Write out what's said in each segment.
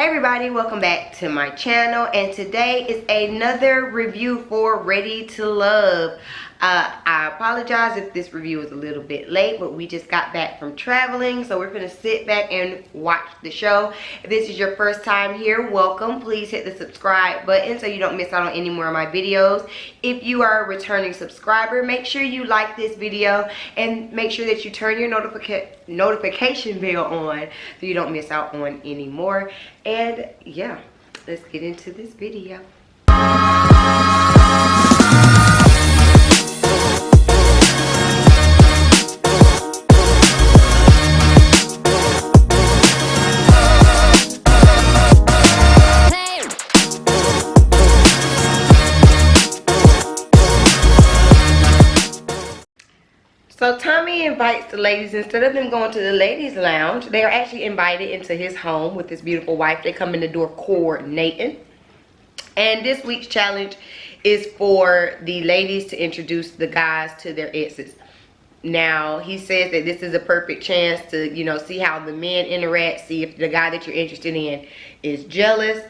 Hey everybody, welcome back to my channel, and today is another review for Ready to Love. I apologize if this review is a little bit late, but we just got back from traveling, so we're gonna sit back and watch the show. If this is your first time here, welcome. Please hit the subscribe button so you don't miss out on any more of my videos. If you are a returning subscriber, make sure you like this video and make sure that you turn your notification bell on so you don't miss out on any more. And yeah, let's get into this video. So Tommy invites the ladies. Instead of them going to the ladies lounge, they are actually invited into his home with his beautiful wife. They come in the door coordinating. And this week's challenge is for the ladies to introduce the guys to their exes. Now, he says that this is a perfect chance to, you know, see how the men interact, see if the guy that you're interested in is jealous.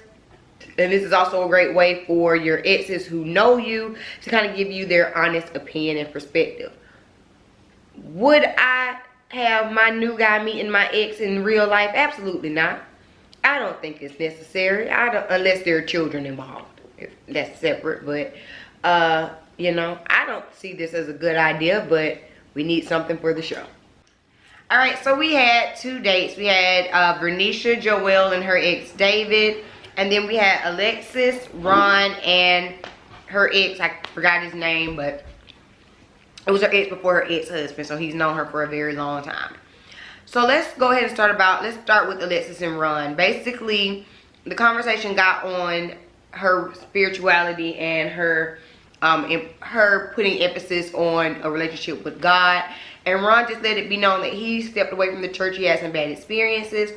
And this is also a great way for your exes who know you to kind of give you their honest opinion and perspective. Would I have my new guy meeting my ex in real life? Absolutely not. I don't think it's necessary. Unless there are children involved. If that's separate. But, you know, I don't see this as a good idea, but we need something for the show. Alright, so we had two dates. We had Vernisha, Joelle, and her ex, David. And then we had Alexis, Ron, and her ex. I forgot his name, but it was her ex before her ex-husband, so he's known her for a very long time. So let's go ahead and let's start with Alexis and Ron. Basically, the conversation got on her spirituality and her putting emphasis on a relationship with God. And Ron just let it be known that he stepped away from the church. He had some bad experiences.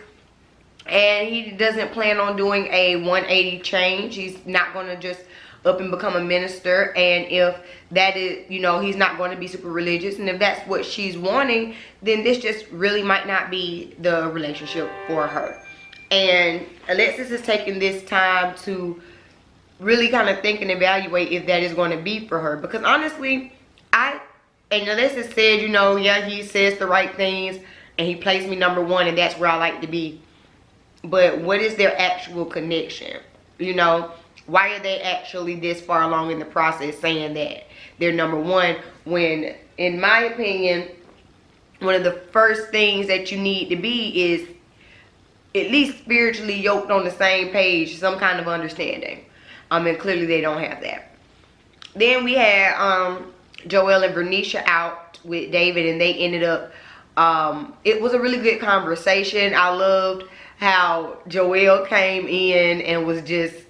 And he doesn't plan on doing a 180 change. He's not going to just up and become a minister, and if that is, you know, he's not going to be super religious, and if that's what she's wanting, then this just really might not be the relationship for her. And Alexis is taking this time to really kind of think and evaluate if that is going to be for her, because honestly, and Alexis said, you know, yeah, he says the right things and he placed me number one and that's where I like to be, but what is their actual connection? You know, why are they actually this far along in the process saying that they're number one, when, in my opinion, one of the first things that you need to be is at least spiritually yoked on the same page, some kind of understanding. And clearly they don't have that. Then we had Joelle and Vernisha out with David, and they ended up, it was a really good conversation. I loved how Joelle came in and was just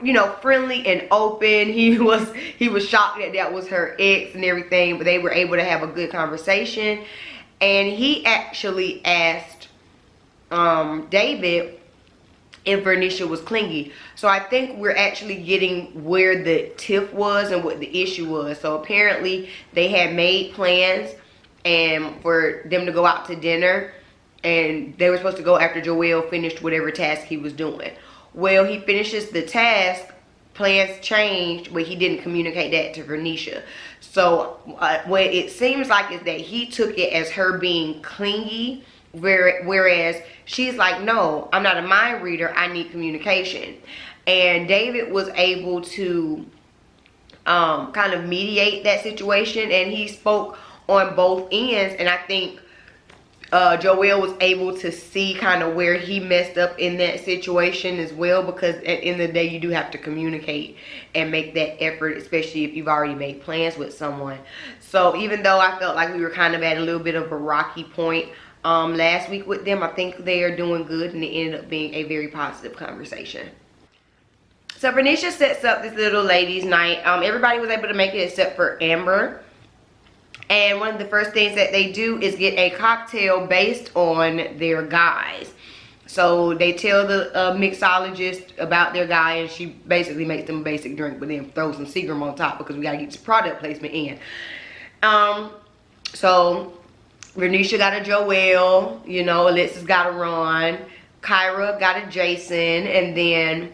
you know, friendly and open. He was shocked that that was her ex and everything, but they were able to have a good conversation. And he actually asked David if Vernisha was clingy. So I think we're actually getting where the tiff was and what the issue was. So apparently they had made plans and for them to go out to dinner, and they were supposed to go after Joelle finished whatever task he was doing. Well, he finishes the task, plans changed, but he didn't communicate that to Vernisha. So what it seems like is that he took it as her being clingy, whereas she's like, no, I'm not a mind reader, I need communication. And David was able to kind of mediate that situation, and he spoke on both ends, and I think Joelle was able to see kind of where he messed up in that situation as well, because at the end of the day, you do have to communicate and make that effort, especially if you've already made plans with someone. So even though I felt like we were kind of at a little bit of a rocky point last week with them, I think they are doing good, and it ended up being a very positive conversation. So Vernisha sets up this little ladies' night. Everybody was able to make it except for Amber. And one of the first things that they do is get a cocktail based on their guys. So they tell the mixologist about their guy, and she basically makes them a basic drink, but then throws some Seagram on top because we got to get this product placement in. So Vernisha got a Joelle, you know, Alexis got a Ron. Kyra got a Jason, and then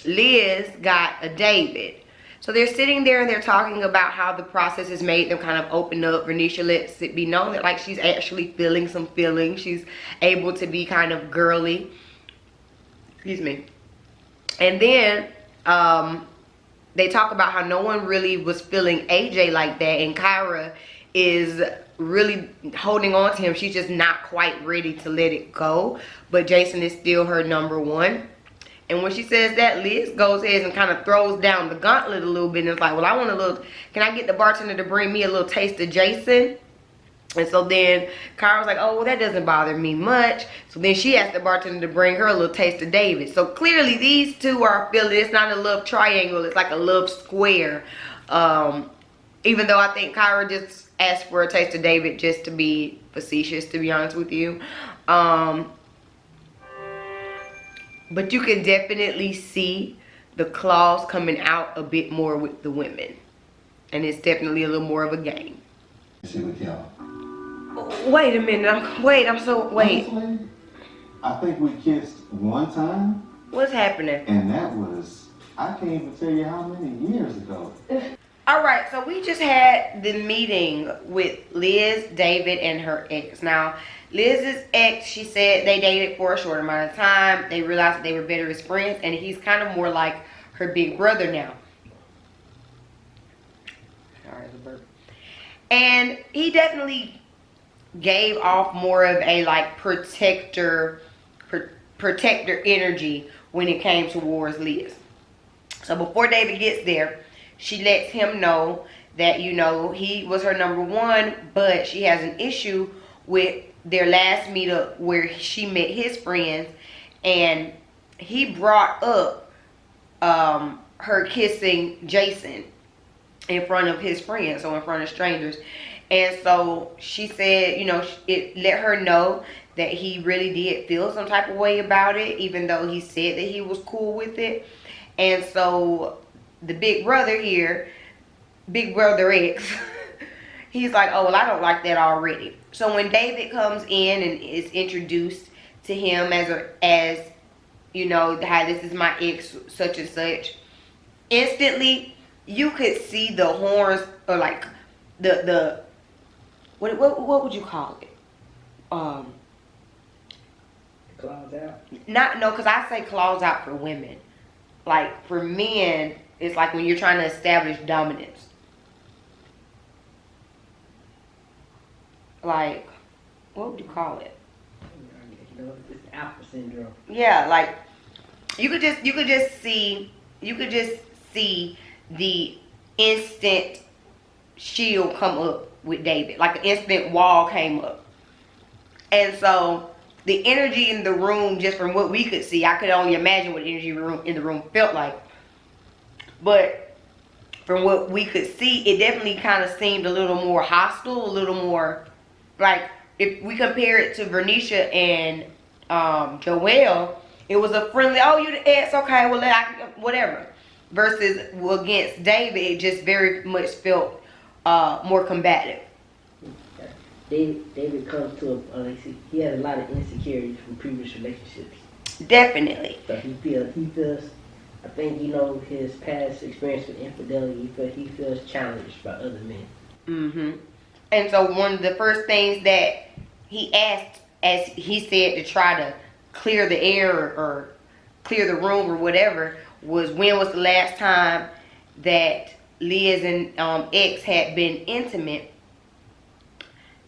Liz got a David. So they're sitting there and they're talking about how the process has made them kind of open up. Vernisha lets it be known that like she's actually feeling some feelings. She's able to be kind of girly. Excuse me. And then they talk about how no one really was feeling AJ like that, and Kyra is really holding on to him. She's just not quite ready to let it go, but Jason is still her number one. And when she says that, Liz goes ahead and kind of throws down the gauntlet a little bit and it's like, well, I want a little, can I get the bartender to bring me a little taste of Jason? And so then Kyra's like, oh, well, that doesn't bother me much. So then she asked the bartender to bring her a little taste of David. So clearly these two are feeling, it's not a love triangle, it's like a love square. Even though I think Kyra just asked for a taste of David just to be facetious, to be honest with you. But you can definitely see the claws coming out a bit more with the women. And it's definitely a little more of a game. See with y'all. Wait a minute. Wait. Honestly, I think we kissed one time. What's happening? And that was, I can't even tell you how many years ago. Alright, so we just had the meeting with Liz, David, and her ex. Now, Liz's ex, she said they dated for a short amount of time. They realized that they were better as friends, and he's kind of more like her big brother now. Sorry, it's a burp. And he definitely gave off more of a like protector energy when it came towards Liz. So before David gets there, she lets him know that, you know, he was her number one, but she has an issue with their last meetup where she met his friends, and he brought up her kissing Jason in front of his friends, so in front of strangers. And so she said, you know, it let her know that he really did feel some type of way about it, even though he said that he was cool with it. And so the big brother here, big brother X, he's like, oh, well, I don't like that already. So when David comes in and is introduced to him as you know, how this is my ex, such and such, instantly you could see the horns, or like the what would you call it? Claws out? No, because I say claws out for women. Like for men, it's like when you're trying to establish dominance. Like, what would you call it? You know, it's alpha syndrome. Yeah, like you could just see the instant shield come up with David. Like an instant wall came up. And so the energy in the room, just from what we could see, I could only imagine what the energy in the room felt like. But from what we could see, it definitely kind of seemed a little more hostile, a little more, like, if we compare it to Vernisha and Joelle, it was a friendly, oh, you the ex, okay, well, whatever. Versus against David, it just very much felt more combative. David comes to he had a lot of insecurities from previous relationships. Definitely. So he feels, I think, you know, his past experience with infidelity, he feels challenged by other men. Mm-hmm. And so one of the first things that he asked, as he said, to try to clear the air or clear the room or whatever, was when was the last time that Liz and X had been intimate,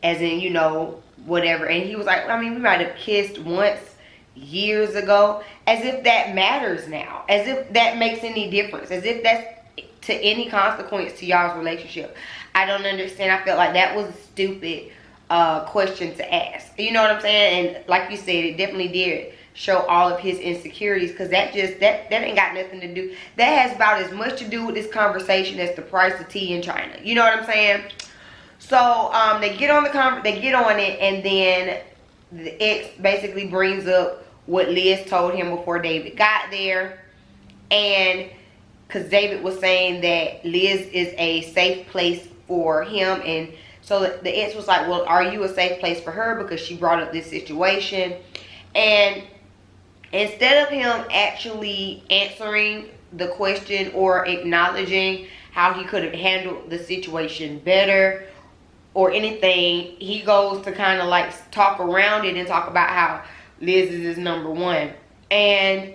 as in, you know, whatever. And he was like, I mean, we might have kissed once years ago, as if that matters now, as if that makes any difference, as if that's to any consequence to y'all's relationship. I don't understand. I felt like that was a stupid question to ask. You know what I'm saying? And like you said, it definitely did show all of his insecurities, because that ain't got nothing to do. That has about as much to do with this conversation as the price of tea in China. You know what I'm saying? So they get on it, and then the ex basically brings up what Liz told him before David got there, and because David was saying that Liz is a safe place for him, and so the ex was like, well, are you a safe place for her, because she brought up this situation? And instead of him actually answering the question or acknowledging how he could have handled the situation better or anything, he goes to kind of like talk around it and talk about how Liz is his number one. And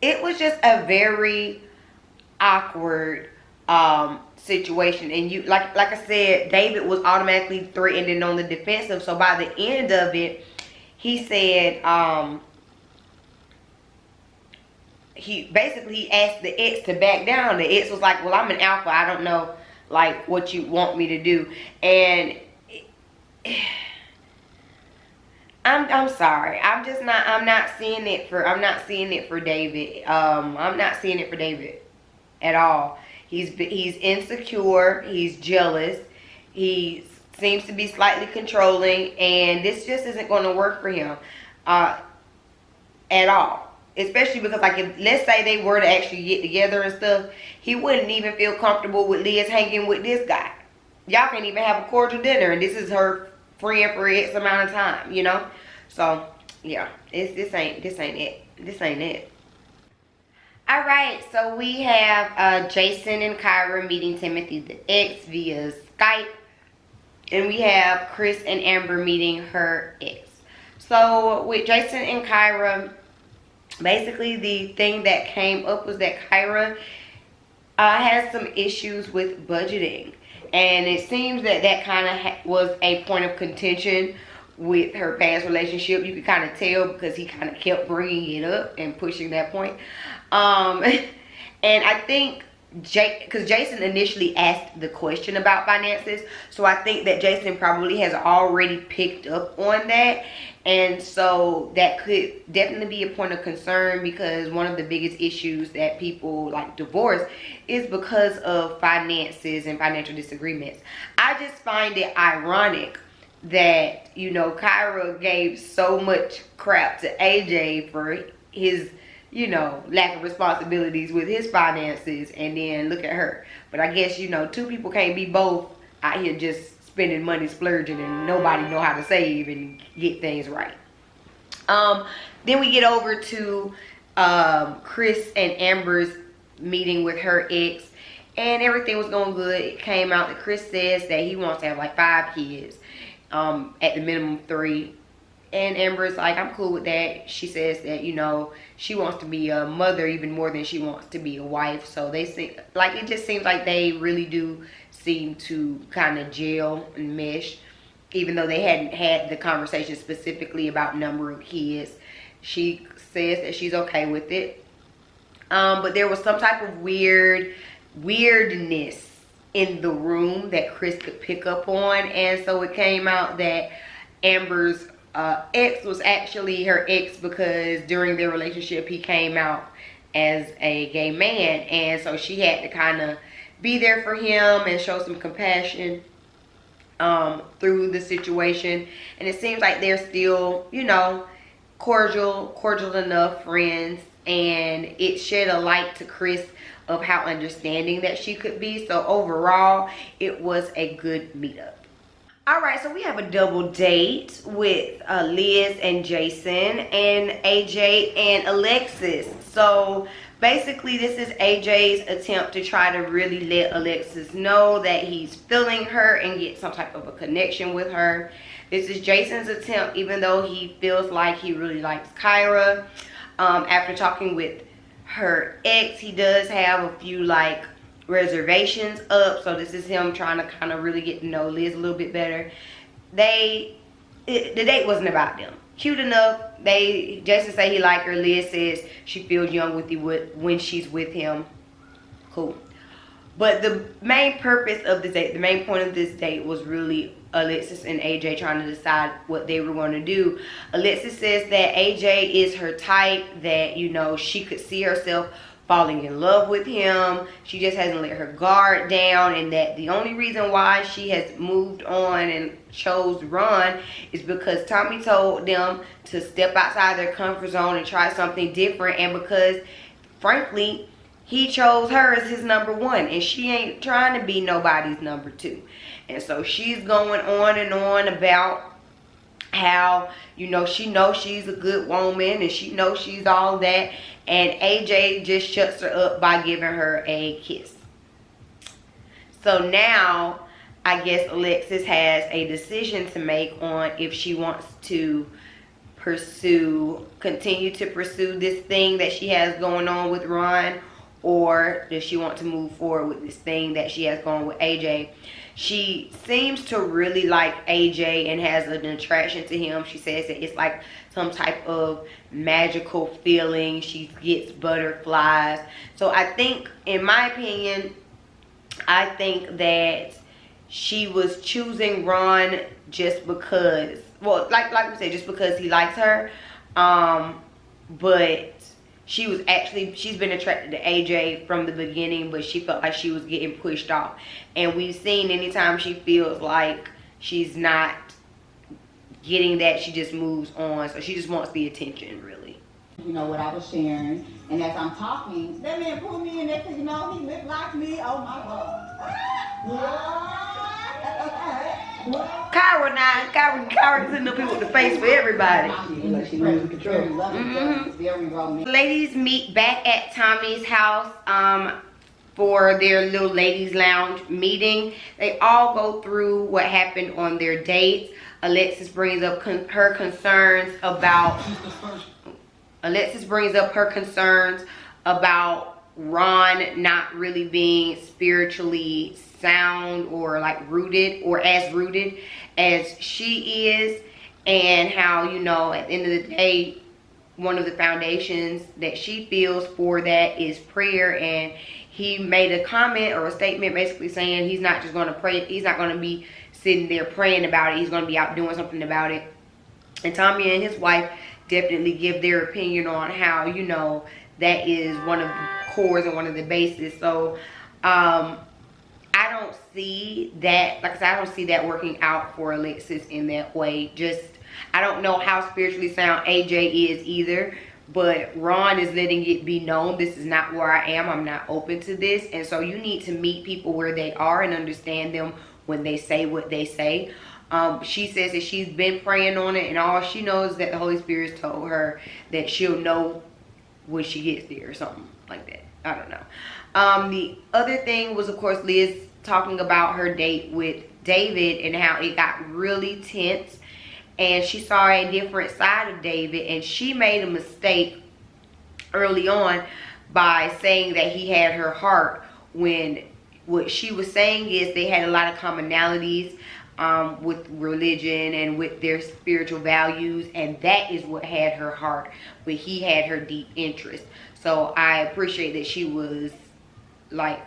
it was just a very awkward situation. And you, like I said, David was automatically threatened and on the defensive. So by the end of it, he said, he basically asked the ex to back down. The ex was like, well, I'm an alpha, I don't know like what you want me to do. And I'm sorry, I'm not seeing it for David. I'm not seeing it for David at all. He's insecure, he's jealous, he seems to be slightly controlling, and this just isn't going to work for him at all. Especially because, like, if let's say they were to actually get together and stuff, he wouldn't even feel comfortable with Liz hanging with this guy. Y'all can't even have a cordial dinner, and this is her friend for X amount of time, you know. So yeah, this ain't it. All right, so we have Jason and Kyra meeting Timothy the ex via Skype, and we have Chris and Amber meeting her ex. So with Jason and Kyra, basically the thing that came up was that Kyra has some issues with budgeting, and it seems that kind of was a point of contention with her past relationship. You could kind of tell because he kind of kept bringing it up and pushing that point. And I think because Jason initially asked the question about finances, so I think that Jason probably has already picked up on that. And so that could definitely be a point of concern, because one of the biggest issues that people like divorce is because of finances and financial disagreements. I just find it ironic that, you know, Kyra gave so much crap to AJ for his, you know, lack of responsibilities with his finances, and then look at her. But I guess, you know, two people can't be both out here just spending money, splurging, and nobody know how to save and get things right. Then we get over to Chris and Amber's meeting with her ex, and everything was going good. It came out that Chris says that he wants to have like 5 kids, at the minimum 3. And Amber's like, I'm cool with that. She says that, you know, she wants to be a mother even more than she wants to be a wife. So they seem like, it just seems like they really do seem to kind of gel and mesh, even though they hadn't had the conversation specifically about number of kids. She says that she's okay with it. But there was some type of weirdness in the room that Chris could pick up on. And so it came out that Amber's ex was actually her ex because during their relationship he came out as a gay man, and so she had to kind of be there for him and show some compassion through the situation. And it seems like they're still, you know, cordial enough friends, and it shed a light to Chris of how understanding that she could be. So overall, it was a good meetup. Alright, so we have a double date with Liz and Jason and AJ and Alexis. So basically this is AJ's attempt to try to really let Alexis know that he's feeling her and get some type of a connection with her. This is Jason's attempt, even though he feels like he really likes Kyra. After talking with her ex, he does have a few like reservations up. So this is him trying to kind of really get to know Liz a little bit better. The date wasn't about them. Cute enough. Jason say he like her. Liz says she feels young with you when she's with him. Cool. But the main purpose of this date, the main point of this date was really Alexis and AJ trying to decide what they were going to do. Alexis says that AJ is her type, that, you know, she could see herself falling in love with him. She just hasn't let her guard down, and that the only reason why she has moved on and chose Ron is because Tommy told them to step outside their comfort zone and try something different, and because frankly he chose her as his number 1, and she ain't trying to be nobody's number 2. And so she's going on and on about how, you know, she knows she's a good woman and she knows she's all that, and AJ just shuts her up by giving her a kiss. So now I guess Alexis has a decision to make on if she wants to continue to pursue this thing that she has going on with Ron, or does she want to move forward with this thing that she has going with AJ. She seems to really like AJ and has an attraction to him. She says that it's like some type of magical feeling. She gets butterflies. So I think, in my opinion, I think that she was choosing Ron just because, well, like we said, just because he likes her. But she's been attracted to AJ from the beginning, but she felt like she was getting pushed off. And we've seen anytime she feels like she's not getting that, she just moves on. So she just wants the attention, really. You know what I was sharing, and as I'm talking, that man pulled me in there because, you know, he looked like me. Oh my God. Kyra sitting up here with the face for everybody. Like she losing control. Very romantic. Ladies meet back at Tommy's house for their little ladies lounge meeting. They all go through what happened on their dates. Alexis brings up her concerns about Ron not really being spiritually sound or like rooted, or as rooted as she is, and how, you know, at the end of the day, one of the foundations that she feels for that is prayer. And he made a comment or a statement basically saying he's not just going to pray, he's not going to be sitting there praying about it, he's going to be out doing something about it. And Tommy and his wife definitely give their opinion on how, you know, that is one of the cores and one of the bases. So I don't see that, like I said, I don't see that working out for Alexis in that way. Just, I don't know how spiritually sound AJ is either, but Ron is letting it be known, this is not where I am, I'm not open to this. And so you need to meet people where they are and understand them when they say what they say. She says that she's been praying on it, and all she knows is that the Holy Spirit told her that she'll know when she gets there or something like that. I don't know. The other thing was, of course, Liz talking about her date with David and how it got really tense, and she saw a different side of David, and she made a mistake early on by saying that he had her heart, when what she was saying is they had a lot of commonalities with religion and with their spiritual values, and that is what had her heart, but he had her deep interest. So I appreciate that she was like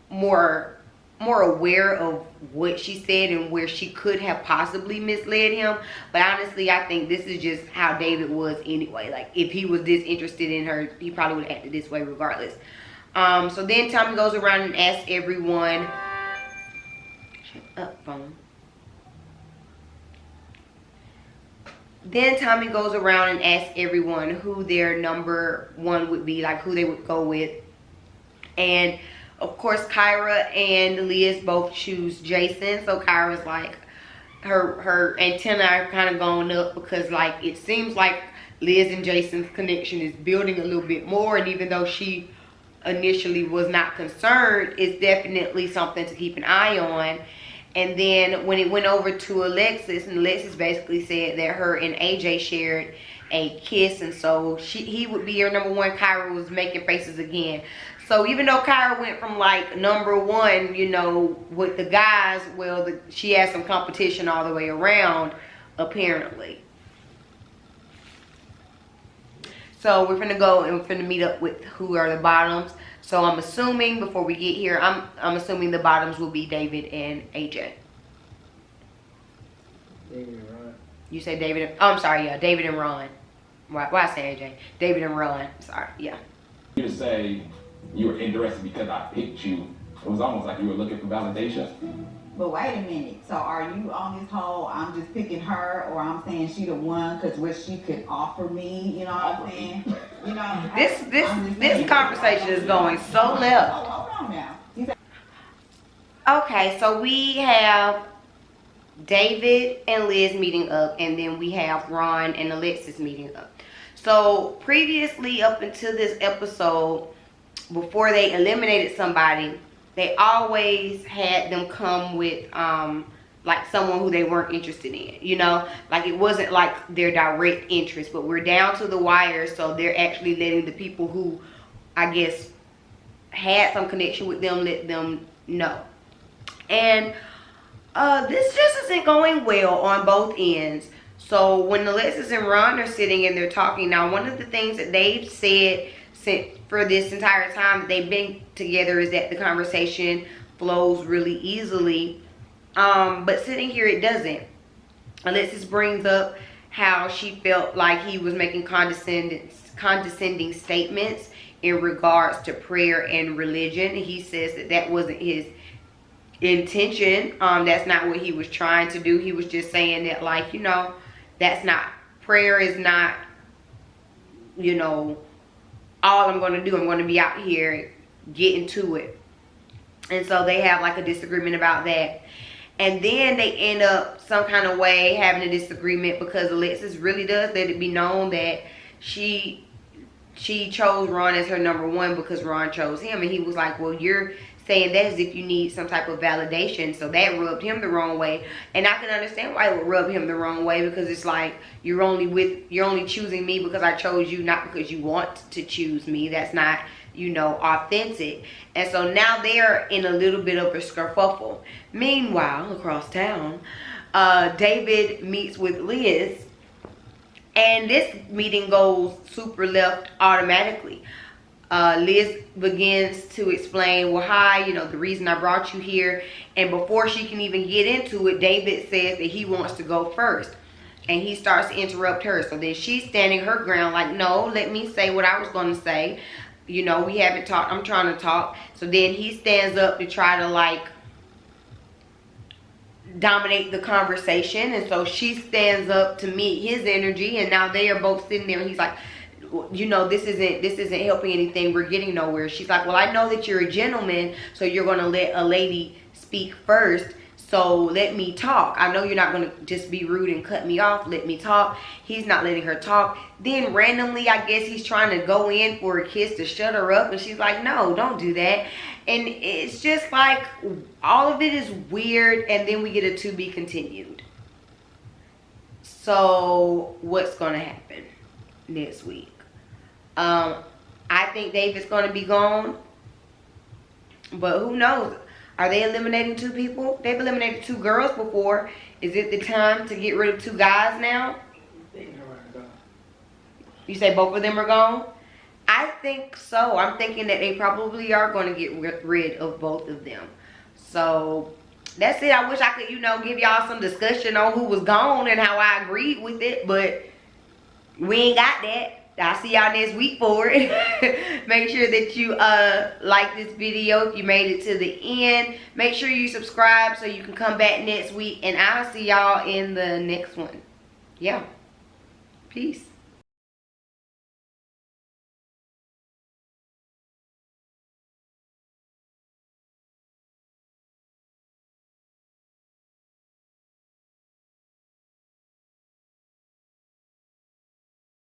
more aware of what she said and where she could have possibly misled him. But honestly, I think this is just how David was anyway. Like, if he was this interested in her, he probably would have acted this way regardless. So then Tommy goes around and asks everyone, shut up, phone. Then Tommy goes around and asks everyone who their number one would be, like who they would go with. And of course, Kyra and Liz both choose Jason. So Kyra's like, her antenna are kind of going up, because like it seems like Liz and Jason's connection is building a little bit more. And even though she initially was not concerned, it's definitely something to keep an eye on. And then when it went over to Alexis, and Alexis basically said that her and AJ shared a kiss, and so he would be her number one. Kyra was making faces again. So even though Kyra went from like number one, you know, with the guys, well, she has some competition all the way around, apparently. So we're finna go and we're finna meet up with who are the bottoms. So I'm assuming, before we get here, I'm assuming the bottoms will be David and AJ. David and Ron. You say David and, oh, I'm sorry, yeah, David and Ron. Why I say AJ? David and Ron. Sorry, yeah. You to say you were interested because I picked you, it was almost like you were looking for validation. But wait a minute. So are you on this whole, I'm just picking her, or I'm saying she the one because what she could offer me, you know what I'm saying? You know, This conversation is going so left. Oh, hold on now. Okay, so we have David and Liz meeting up, and then we have Ron and Alexis meeting up. So previously, up until this episode, before they eliminated somebody, they always had them come with like someone who they weren't interested in, you know, like it wasn't like their direct interest, but we're down to the wire, so they're actually letting the people who I guess had some connection with them let them know. And this just isn't going well on both ends. So when Alexis and Ron are sitting and they're talking, now one of the things that they've said for this entire time that they've been together is that the conversation flows really easily. But sitting here, it doesn't. Alexis brings up how she felt like he was making condescending statements in regards to prayer and religion. He says that that wasn't his intention. That's not what he was trying to do. He was just saying that, like, you know, that's not, prayer is not, you know, all I'm going to do. I'm going to be out here getting to it. And so they have like a disagreement about that. And then they end up some kind of way having a disagreement because Alexis really does let it be known that she chose Ron as her number one because Ron chose him. And he was like, well, you're saying that as if you need some type of validation. So that rubbed him the wrong way. And I can understand why it would rub him the wrong way, because it's like you're only choosing me because I chose you, not because you want to choose me. That's not, you know, authentic. And so now they're in a little bit of a skerfuffle. Meanwhile, across town, David meets with Liz, and this meeting goes super left automatically. Liz begins to explain, well, hi, you know, the reason I brought you here. And before she can even get into it, David says that he wants to go first. And he starts to interrupt her. So then she's standing her ground like, no, let me say what I was going to say. You know, we haven't talked. I'm trying to talk. So then he stands up to try to, like, dominate the conversation. And so she stands up to meet his energy. And now they are both sitting there. And he's like, you know, this isn't helping anything. We're getting nowhere. She's like, well, I know that you're a gentleman, so you're going to let a lady speak first. So let me talk. I know you're not going to just be rude and cut me off. Let me talk. He's not letting her talk. Then randomly, I guess he's trying to go in for a kiss to shut her up. And she's like, no, don't do that. And it's just like, all of it is weird. And then we get a to be continued. So what's going to happen next week? I think David's going to be gone. But who knows? Are they eliminating 2 people? They've eliminated 2 girls before. Is it the time to get rid of 2 guys now? You say both of them are gone? I think so. I'm thinking that they probably are going to get rid of both of them. So that's it. I wish I could, you know, give y'all some discussion on who was gone and how I agreed with it. But we ain't got that. I'll see y'all next week for it. Make sure that you like this video if you made it to the end. Make sure you subscribe so you can come back next week. And I'll see y'all in the next one. Yeah. Peace.